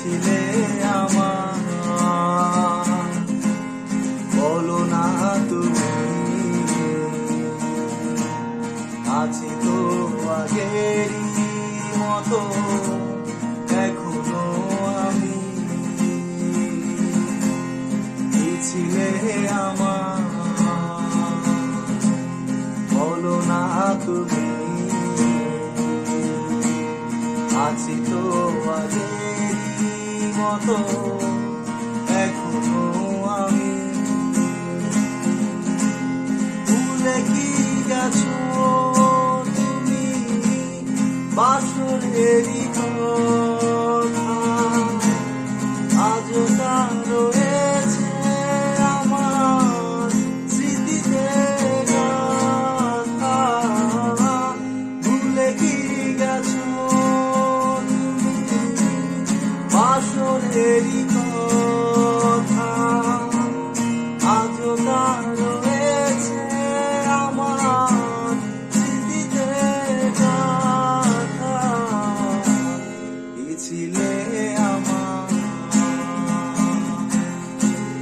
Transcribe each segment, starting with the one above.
ছিলে আমার, বলো না তুমি আছি তো আগেরই মতো এখনো আমি, কি ছিলে আমার, বলো না তুমি আছি তো আগেরই মতো এখনো আমি, ভুলে কি গেছো তুমি বাসরেরই কথা, আজও তা রয়েছে আমার স্মৃতিতে গাথা, ভুলে কি গেছো বাসরেরই কথা, আজও তা রয়েছে আমার স্মৃতিতে গাথা, কি ছিলে আমার,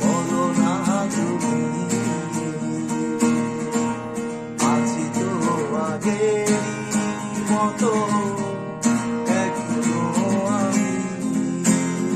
বলো না তুমি আছি তো আগেরই মতো